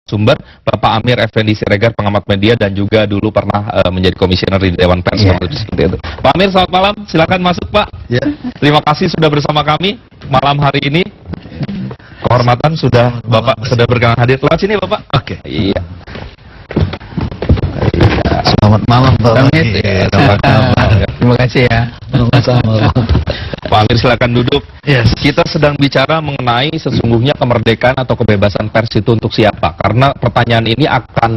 sumber, Bapak Amir Effendi Siregar, pengamat media dan juga dulu pernah menjadi komisioner di Dewan Pers. Seperti itu. Pak Amir, selamat malam. Silakan masuk, Pak. Terima kasih sudah bersama kami malam hari ini. Kehormatan sudah Bapak sudah berkenan hadir. Lewat sini, Bapak. Oke. Iya. Selamat malam, Pak Amir. Terima kasih ya. Sama-sama. Pak Amir, silakan duduk. Yes. Kita sedang bicara mengenai sesungguhnya kemerdekaan atau kebebasan pers itu untuk siapa? Karena pertanyaan ini akan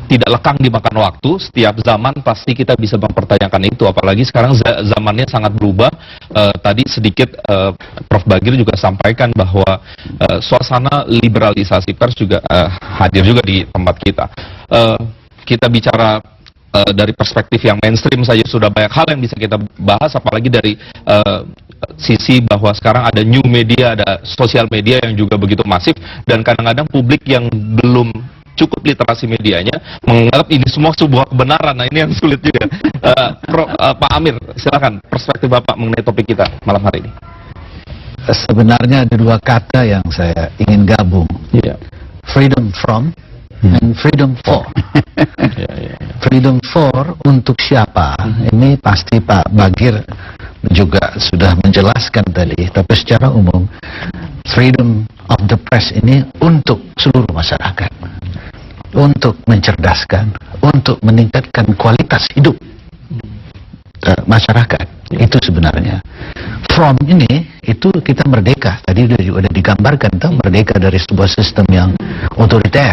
tidak lekang dimakan waktu. Setiap zaman pasti kita bisa mempertanyakan itu. Apalagi sekarang zamannya sangat berubah. Tadi sedikit Prof. Bagir juga sampaikan bahwa suasana liberalisasi pers juga hadir juga di tempat kita. Kita bicara dari perspektif yang mainstream saja sudah banyak hal yang bisa kita bahas, apalagi dari sisi bahwa sekarang ada new media, ada sosial media yang juga begitu masif, dan kadang-kadang publik yang belum cukup literasi medianya menganggap ini semua sebuah kebenaran. Nah, ini yang sulit juga. Pak Amir, silakan perspektif Bapak mengenai topik kita malam hari ini. Sebenarnya ada dua kata yang saya ingin gabung. Freedom from and freedom for. Freedom for untuk siapa? Ini pasti Pak Bagir juga sudah menjelaskan tadi, tapi secara umum freedom of the press ini untuk seluruh masyarakat, untuk mencerdaskan, untuk meningkatkan kualitas hidup masyarakat. Itu sebenarnya. From ini itu kita merdeka. Tadi sudah digambarkan tuh, merdeka dari sebuah sistem yang otoriter.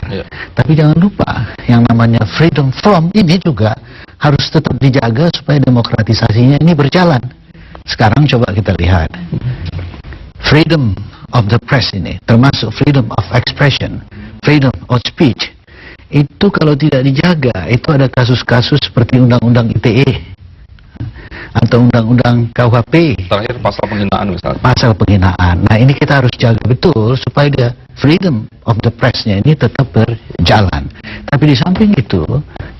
Tapi jangan lupa yang namanya freedom from ini juga harus tetap dijaga supaya demokratisasinya ini berjalan. Sekarang coba kita lihat. Freedom of the press ini termasuk freedom of expression, freedom of speech. Itu kalau tidak dijaga, itu ada kasus-kasus seperti undang-undang ITE atau undang-undang KUHP. Terakhir pasal penghinaan misalnya. Pasal penghinaan. Nah, ini kita harus jaga betul supaya the freedom of the press-nya ini tetap berjalan. Tapi di samping itu,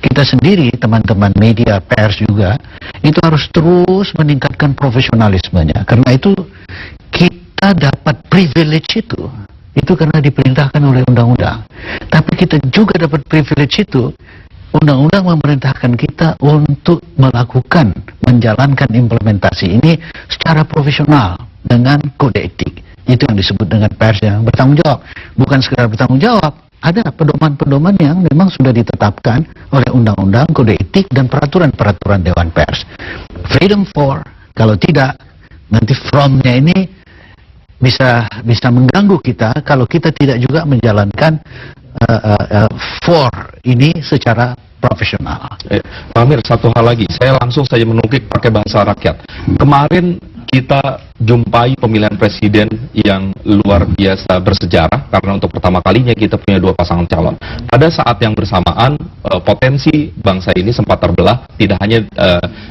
kita sendiri, teman-teman media, pers juga, itu harus terus meningkatkan profesionalismenya. Karena itu kita dapat privilege itu karena diperintahkan oleh undang-undang. Tapi kita juga dapat privilege itu, undang-undang memerintahkan kita untuk melakukan, menjalankan implementasi ini secara profesional dengan kode etik. Itu yang disebut dengan pers yang bertanggung jawab. Bukan sekedar bertanggung jawab, ada pedoman-pedoman yang memang sudah ditetapkan oleh undang-undang, kode etik, dan peraturan-peraturan Dewan Pers. Freedom for, kalau tidak, nanti from-nya ini bisa mengganggu kita kalau kita tidak juga menjalankan for ini secara profesional. Pak Amir, satu hal lagi, saya langsung saja menukik pakai bahasa rakyat. Kemarin kita jumpai pemilihan presiden yang luar biasa bersejarah karena untuk pertama kalinya kita punya dua pasangan calon. Pada saat yang bersamaan potensi bangsa ini sempat terbelah, tidak hanya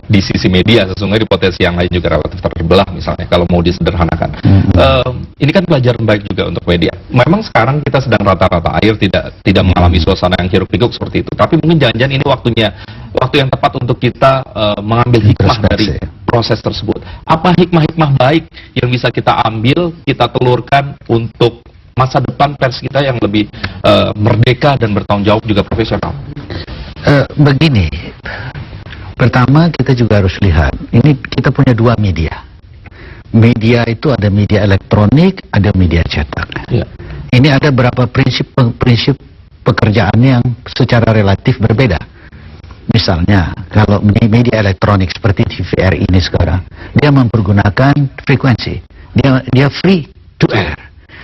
di sisi media, sesungguhnya di potensi yang lain juga relatif terbelah, misalnya kalau mau disederhanakan. Ini kan pelajaran baik juga untuk media. Memang sekarang kita sedang rata-rata air, tidak mengalami suasana yang hiruk-pikuk seperti itu, tapi mungkin jangan-jangan ini waktu yang tepat untuk kita mengambil hikmah dari proses tersebut. Apa hikmah-hikmah baik yang bisa kita ambil, kita telurkan untuk masa depan pers kita yang lebih merdeka dan bertanggung jawab juga profesional? Begini, pertama kita juga harus lihat, ini kita punya dua media. Media itu ada media elektronik, ada media cetak. Ini ada berapa prinsip pekerjaan yang secara relatif berbeda. Misalnya, kalau media elektronik seperti TVRI ini sekarang, dia mempergunakan frekuensi, dia free to air.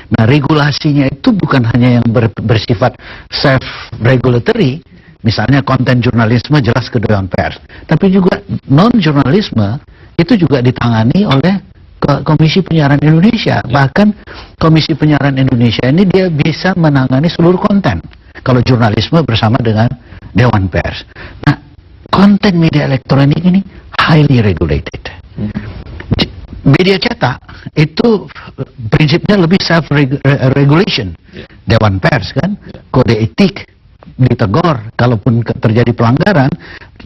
Nah, regulasinya itu bukan hanya yang bersifat self-regulatory, misalnya konten jurnalisme jelas ke Dewan Pers, tapi juga non-jurnalisme itu juga ditangani oleh Komisi Penyiaran Indonesia. Bahkan Komisi Penyiaran Indonesia ini dia bisa menangani seluruh konten. Kalau jurnalisme bersama dengan Dewan Pers. Nah, konten media elektronik ini highly regulated. Media cetak itu prinsipnya lebih self-regulation. Dewan Pers kan, kode etik, ditegur, kalaupun terjadi pelanggaran,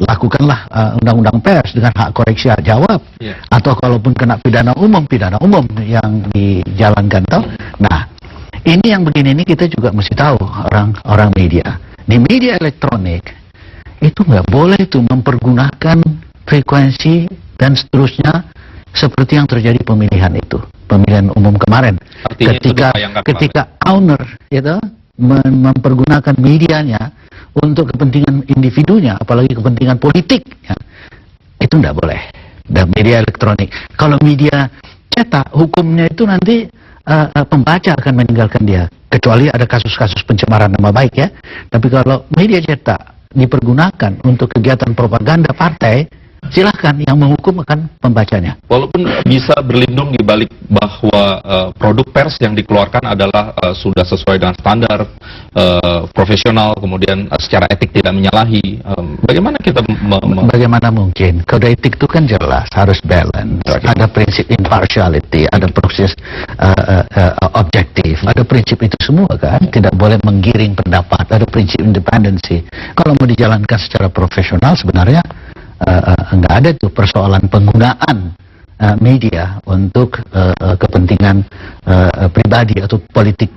lakukanlah undang-undang pers dengan hak koreksi hak jawab. Atau kalaupun kena pidana umum yang dijalankan. Nah, Ini yang begini ini kita juga mesti tahu orang media. Di media elektronik itu nggak boleh tuh mempergunakan frekuensi dan seterusnya seperti yang terjadi pemilihan umum kemarin. Artinya ketika owner itu mempergunakan medianya untuk kepentingan individunya, apalagi kepentingan politik, ya, itu nggak boleh. Dan media elektronik. Kalau media cetak, hukumnya itu nanti pembaca akan meninggalkan dia, kecuali ada kasus-kasus pencemaran nama baik ya. Tapi kalau media cetak dipergunakan untuk kegiatan propaganda partai, silahkan, yang menghukum akan pembacanya. Walaupun bisa berlindung di balik bahwa produk pers yang dikeluarkan adalah sudah sesuai dengan standar profesional, kemudian secara etik tidak menyalahi. Bagaimana kita Bagaimana mungkin? Kode etik itu kan jelas, harus balance. Ada prinsip impartiality, ada proses objektif, ada prinsip itu semua kan. Tidak boleh menggiring pendapat, ada prinsip independensi. Kalau mau dijalankan secara profesional sebenarnya nggak ada tuh persoalan penggunaan media untuk kepentingan pribadi atau politik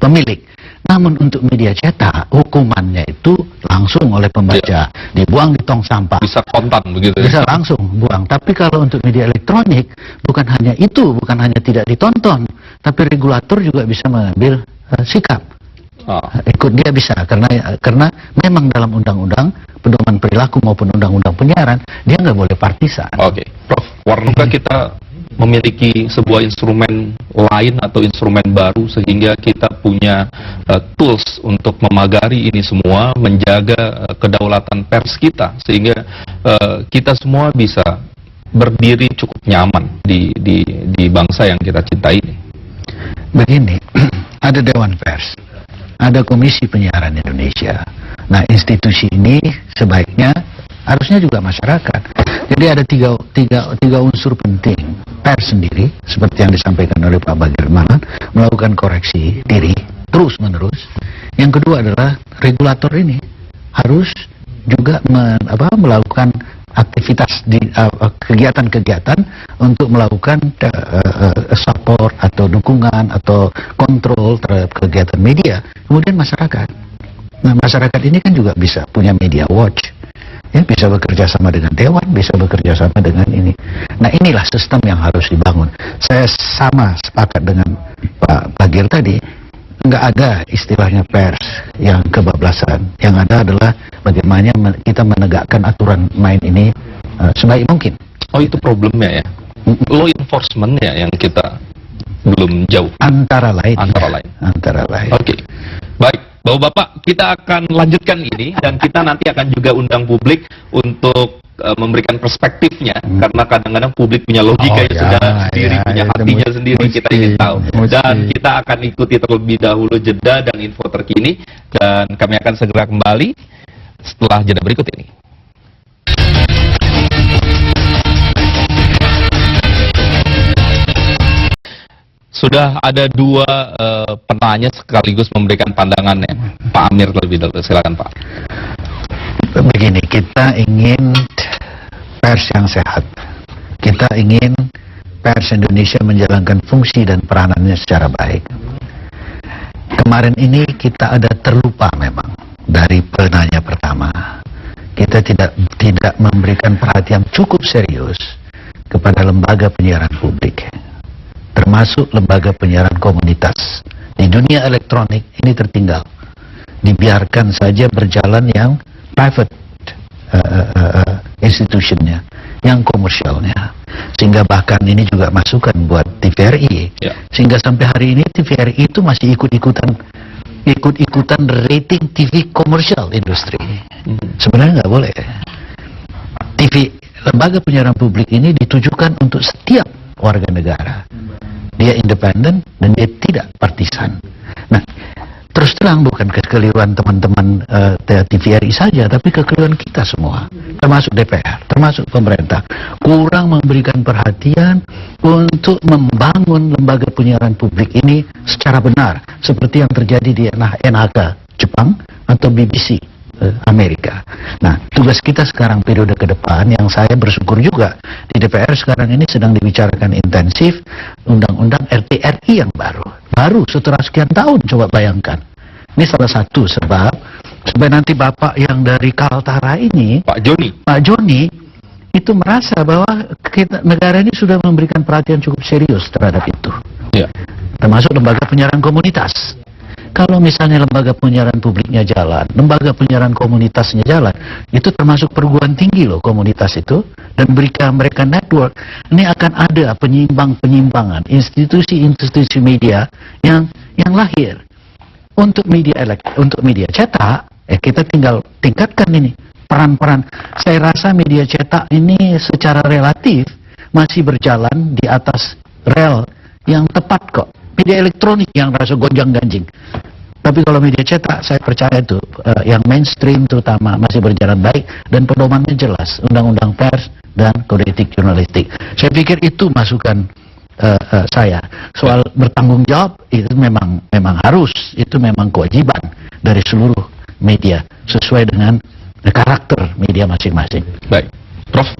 pemilik. Namun untuk media cetak, hukumannya itu langsung oleh pembaca, dibuang di tong sampah. Bisa kontan begitu ya? Bisa langsung buang. Tapi kalau untuk media elektronik, bukan hanya itu, bukan hanya tidak ditonton, tapi regulator juga bisa mengambil sikap. Ikut dia bisa, karena memang dalam undang-undang pedoman perilaku maupun undang-undang penyiaran dia nggak boleh partisan. Oke, Prof, warnakah kita memiliki sebuah instrumen lain atau instrumen baru sehingga kita punya tools untuk memagari ini semua, menjaga kedaulatan pers kita sehingga kita semua bisa berdiri cukup nyaman di bangsa yang kita cintai ini? Begini, ada Dewan Pers, ada Komisi Penyiaran Indonesia. Nah, institusi ini sebaiknya harusnya juga masyarakat. Jadi ada tiga unsur penting. Pers sendiri, seperti yang disampaikan oleh Pak Bagirmanan, melakukan koreksi diri terus menerus. Yang kedua adalah regulator ini harus juga melakukan aktivitas di kegiatan-kegiatan untuk melakukan support atau dukungan atau kontrol terhadap kegiatan media. Kemudian masyarakat. Nah, masyarakat ini kan juga bisa punya media watch, ya, bisa bekerja sama dengan dewan, bisa bekerja sama dengan ini. Nah, inilah sistem yang harus dibangun. Saya sama sepakat dengan Pak Bagir tadi. Nggak ada istilahnya pers yang kebablasan. Yang ada adalah bagaimana kita menegakkan aturan main ini sebaik mungkin. Oh, itu problemnya ya? Law enforcement-nya yang kita belum jauh. Antara lain. Oke. Baik, Bapak-bapak, kita akan lanjutkan ini dan kita nanti akan juga undang publik untuk memberikan perspektifnya, karena kadang-kadang publik punya logika sendiri, punya hatinya sendiri, kita ingin tahu. Dan kita akan ikuti terlebih dahulu jeda dan info terkini, dan kami akan segera kembali setelah jeda berikut ini. Sudah ada dua penanya sekaligus memberikan pandangannya. Pak Amir terlebih dahulu, silakan Pak. Begini, kita ingin pers yang sehat. Kita ingin pers Indonesia menjalankan fungsi dan peranannya secara baik. Kemarin ini kita ada terlupa memang dari penanya pertama. Kita tidak memberikan perhatian cukup serius kepada lembaga penyiaran publik, termasuk lembaga penyiaran komunitas. Di dunia elektronik ini tertinggal. Dibiarkan saja berjalan yang private institutionnya, yang komersialnya, sehingga bahkan ini juga masukan buat TVRI, sehingga sampai hari ini TVRI itu masih ikut-ikutan rating TV komersial industri. Sebenarnya nggak boleh. Lembaga penyiaran publik ini ditujukan untuk setiap warga negara. Dia independen dan dia tidak partisan. Nah, terus terang bukan kekeliruan teman-teman TVRI saja, tapi kekeliruan kita semua, termasuk DPR, termasuk pemerintah, kurang memberikan perhatian untuk membangun lembaga penyiaran publik ini secara benar, seperti yang terjadi di NHK Jepang atau BBC Amerika. Nah, tugas kita sekarang periode ke depan, yang saya bersyukur juga di DPR sekarang ini sedang dibicarakan intensif undang-undang RTRI yang baru. baru setelah sekian tahun, coba bayangkan. Ini salah satu sebab supaya nanti Bapak yang dari Kaltara ini, Pak Joni, itu merasa bahwa negara ini sudah memberikan perhatian cukup serius terhadap itu. Ya. Termasuk lembaga penyiaran komunitas. Kalau misalnya lembaga penyiaran publiknya jalan, lembaga penyiaran komunitasnya jalan, itu termasuk perguruan tinggi loh komunitas itu, dan berikan mereka network. Ini akan ada penyimpangan institusi-institusi media yang lahir untuk media cetak. Kita tinggal tingkatkan ini peran-peran. Saya rasa media cetak ini secara relatif masih berjalan di atas rel yang tepat kok. Media elektronik yang rasa gonjang-ganjing. Tapi kalau media cetak, saya percaya itu yang mainstream terutama masih berjalan baik dan pedomannya jelas, undang-undang pers dan kode etik jurnalistik. Saya pikir itu masukan saya. Soal bertanggung jawab itu memang harus, itu memang kewajiban dari seluruh media sesuai dengan karakter media masing-masing. Baik, Prof.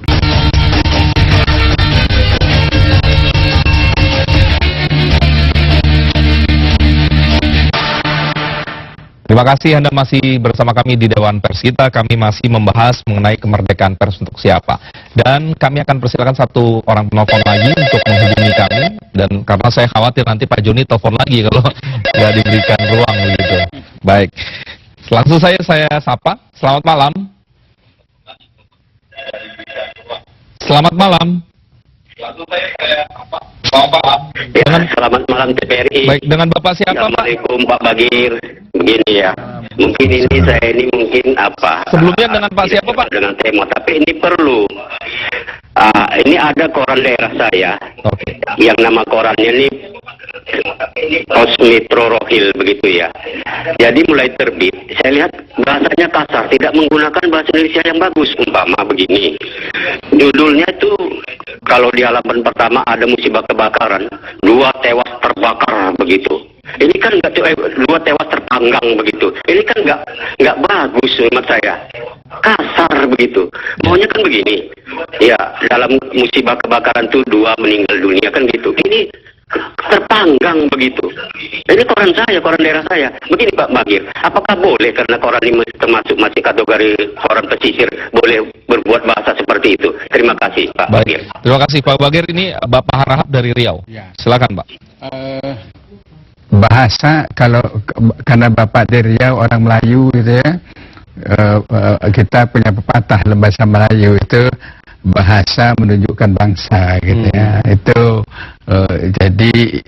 Terima kasih Anda masih bersama kami di Dewan Pers kita. Kami masih membahas mengenai kemerdekaan pers untuk siapa. Dan kami akan persilakan satu orang penelpon lagi untuk menghubungi kami. Dan karena saya khawatir nanti Pak Joni telepon lagi kalau nggak diberikan ruang begitu. Baik. Langsung saya sapa. Selamat malam. Selamat malam. Langsung saya sapa. Selamat malam. Ya, selamat malam TPRI. Baik, dengan Bapak siapa, Pak? Assalamualaikum Pak Bagir. Begini ya, mungkin ini saya ini mungkin apa? Sebelumnya dengan Pak siapa, Pak? Dengan tema, tapi ini perlu. Ini ada koran daerah saya, yang nama korannya ini Pos Metro Rohil begitu ya. Jadi mulai terbit, saya lihat bahasanya kasar, tidak menggunakan bahasa Indonesia yang bagus. Umpama begini, judulnya itu kalau di halaman pertama ada musibah kebakaran, 2 tewas terbakar begitu. Ini kan nggak 2 tewas terpanggang begitu. Ini kan nggak bagus menurut saya. Kasar begitu. Maunya kan begini. Ya, dalam musibah kebakaran itu 2 meninggal dunia kan gitu. Ini terpanggang begitu. Ini koran saya, koran daerah saya. Begini Pak Bagir, apakah boleh karena koran ini termasuk masih kategori koran pesisir boleh berbuat bahasa seperti itu? Terima kasih Pak Bagir. Terima kasih Pak Bagir. Ini Bapak Harahap dari Riau. Silakan Pak. Bahasa karena Bapak dari Riau orang Melayu gitu ya, kita punya pepatah dalam bahasa Melayu itu bahasa menunjukkan bangsa gitu ya. Itu jadi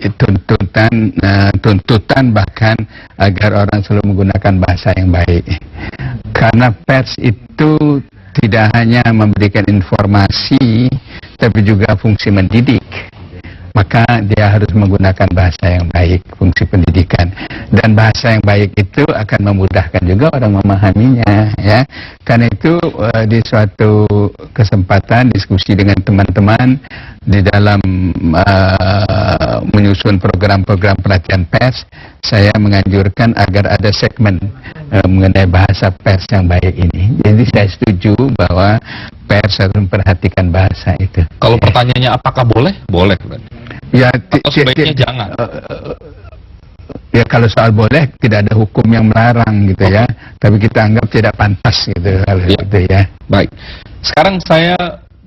tuntutan bahkan agar orang selalu menggunakan bahasa yang baik, karena pers itu tidak hanya memberikan informasi tapi juga fungsi mendidik. Maka dia harus menggunakan bahasa yang baik, fungsi pendidikan. Dan bahasa yang baik itu akan memudahkan juga orang memahaminya, ya. Karena itu di suatu kesempatan diskusi dengan teman-teman di dalam menyusun program-program pelatihan pers, saya menganjurkan agar ada segmen mengenai bahasa pers yang baik ini. Jadi saya setuju bahwa pers harus memperhatikan bahasa itu. Kalau pertanyaannya apakah boleh? Boleh. Ya, atau sebaiknya jangan. Ya kalau soal boleh tidak ada hukum yang melarang gitu ya. Tapi kita anggap tidak pantas gitu kalau gitu ya. Baik. Sekarang saya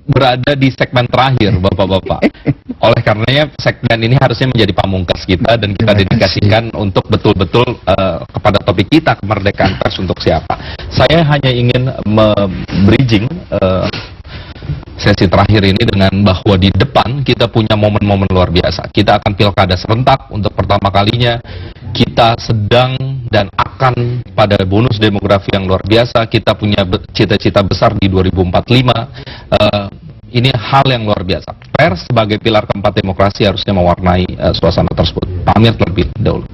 berada di segmen terakhir Bapak-bapak. Oleh karenanya segmen ini harusnya menjadi pamungkas kita dan kita dedikasikan untuk betul-betul kepada topik kita, kemerdekaan pers untuk siapa. Saya hanya ingin bridging sesi terakhir ini dengan bahwa di depan kita punya momen-momen luar biasa. Kita akan pilkada serentak untuk pertama kalinya. Kita sedang dan akan pada bonus demografi yang luar biasa. Kita punya cita-cita besar di 2045. Ini hal yang luar biasa. Pers sebagai pilar keempat demokrasi harusnya mewarnai suasana tersebut. Pak Amir terlebih dahulu.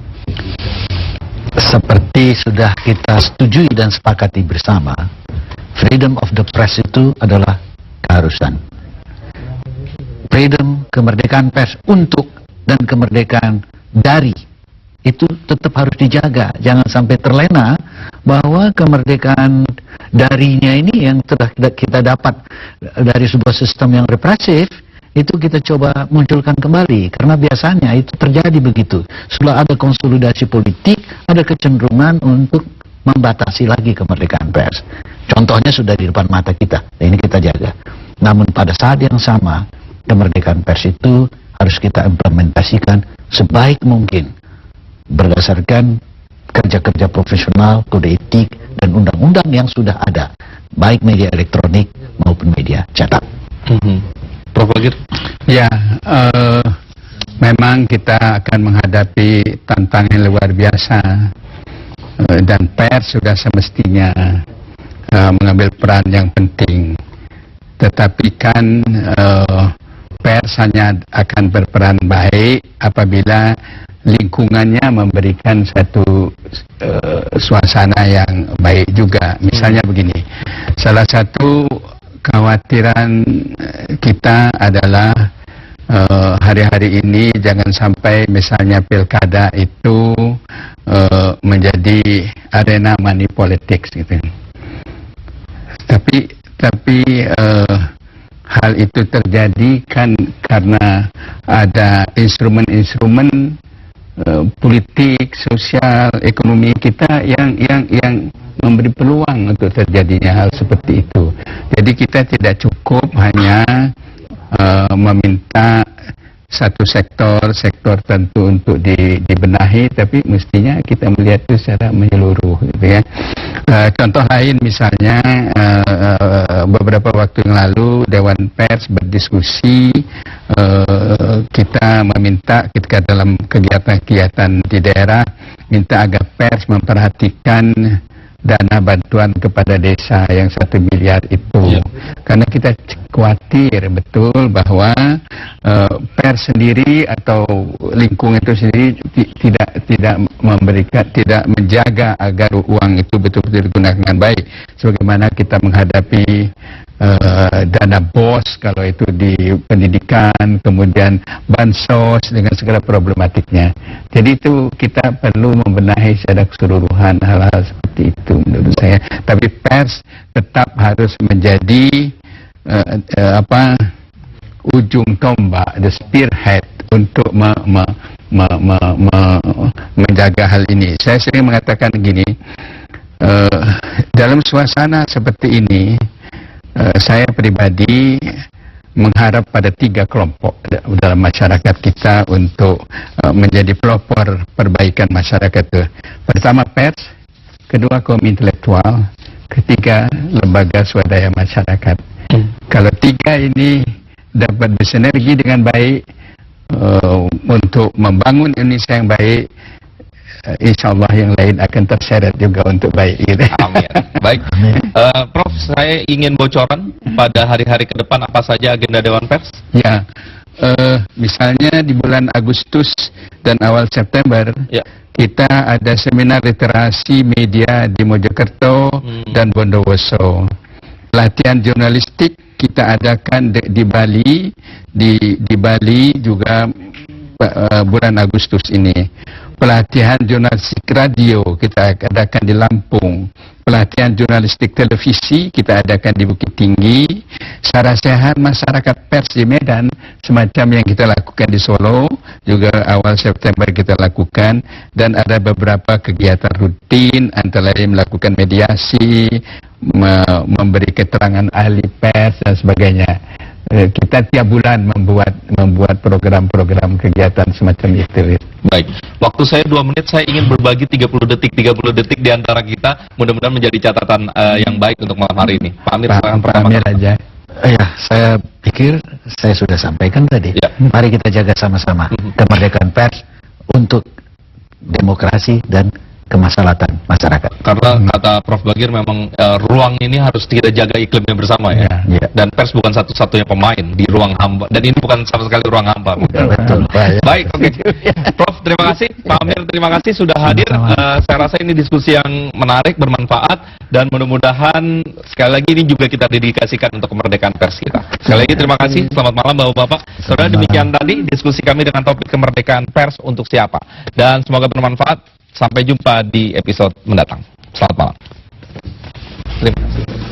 Seperti sudah kita setujui dan sepakati bersama, freedom of the press itu adalah keharusan. Freedom, kemerdekaan pers untuk dan kemerdekaan dari itu tetap harus dijaga. Jangan sampai terlena bahwa kemerdekaan darinya ini yang telah kita dapat dari sebuah sistem yang represif itu kita coba munculkan kembali, karena biasanya itu terjadi begitu. Setelah ada konsolidasi politik, ada kecenderungan untuk membatasi lagi kemerdekaan pers. Contohnya sudah di depan mata kita, dan ini kita jaga. Namun pada saat yang sama, kemerdekaan pers itu harus kita implementasikan sebaik mungkin berdasarkan kerja-kerja profesional, kode etik, dan undang-undang yang sudah ada, baik media elektronik maupun media cetak. Prof. Bagir? Ya, memang kita akan menghadapi tantangan luar biasa, dan pers sudah semestinya mengambil peran yang penting. Tetapi kan pers hanya akan berperan baik apabila lingkungannya memberikan satu suasana yang baik juga. Misalnya begini, salah satu kekhawatiran kita adalah hari-hari ini jangan sampai misalnya pilkada itu menjadi arena money politics gitu. Tapi hal itu terjadi kan karena ada instrumen-instrumen politik, sosial, ekonomi kita yang memberi peluang untuk terjadinya hal seperti itu. Jadi kita tidak cukup hanya meminta satu sektor tentu untuk dibenahi, tapi mestinya kita melihat itu secara menyeluruh, gitu ya. Contoh lain misalnya beberapa waktu yang lalu Dewan Pers berdiskusi, kita meminta ketika dalam kegiatan-kegiatan di daerah minta agar pers memperhatikan dana bantuan kepada desa yang 1 miliar itu, karena kita khawatir betul bahwa pers sendiri atau lingkungan itu sendiri tidak menjaga agar uang itu betul-betul digunakan dengan baik, sebagaimana kita menghadapi dana BOS kalau itu di pendidikan, kemudian bansos dengan segala problematiknya. Jadi itu kita perlu membenahi secara keseluruhan hal-hal seperti itu menurut saya. Tapi pers tetap harus menjadi ujung tombak, the spearhead untuk menjaga hal ini. Saya sering mengatakan begini, dalam suasana seperti ini, saya pribadi mengharap pada 3 kelompok dalam masyarakat kita untuk menjadi pelopor perbaikan masyarakat itu. Pertama pers, kedua kaum intelektual, ketiga lembaga swadaya masyarakat. Kalau 3 ini dapat bersinergi dengan baik untuk membangun Indonesia yang baik, insya Allah yang lain akan terseret juga untuk baik. Gitu. Amin. Baik, Prof, saya ingin bocoran pada hari-hari ke depan apa saja agenda Dewan Pers? Ya, misalnya di bulan Agustus dan awal September, kita ada seminar literasi media di Mojokerto dan Bondowoso. Pelatihan jurnalistik kita adakan di Bali, di Bali juga bulan Agustus ini. Pelatihan jurnalistik radio kita adakan di Lampung. Pelatihan jurnalistik televisi kita adakan di Bukit Tinggi. Sarasehan masyarakat pers di Medan, semacam yang kita lakukan di Solo, juga awal September kita lakukan. Dan ada beberapa kegiatan rutin, antara lain melakukan mediasi, memberi keterangan ahli pers dan sebagainya. Kita tiap bulan membuat program-program kegiatan semacam itu. Baik, waktu saya 2 menit, saya ingin berbagi 30 detik di antara kita, mudah-mudahan menjadi catatan yang baik untuk malam hari ini. Pak Amir, Pak Amir aja. Ya, saya pikir saya sudah sampaikan tadi. Mari kita jaga sama-sama kemerdekaan pers untuk demokrasi dan kemaslahatan masyarakat. Karena kata Prof. Bagir memang ruang ini harus kita jaga iklimnya bersama ya. Dan pers bukan satu-satunya pemain di ruang hampa, dan ini bukan sama sekali ruang hampa. Betul. Baik, oke. Prof, terima kasih. Pak Amir, terima kasih sudah hadir. Saya rasa ini diskusi yang menarik, bermanfaat, dan mudah-mudahan sekali lagi ini juga kita dedikasikan untuk kemerdekaan pers kita. Sekali lagi terima kasih. Selamat malam Bapak-bapak. Saudara, demikian tadi diskusi kami dengan topik kemerdekaan pers untuk siapa. Dan semoga bermanfaat. Sampai jumpa di episode mendatang. Selamat malam. Terima kasih.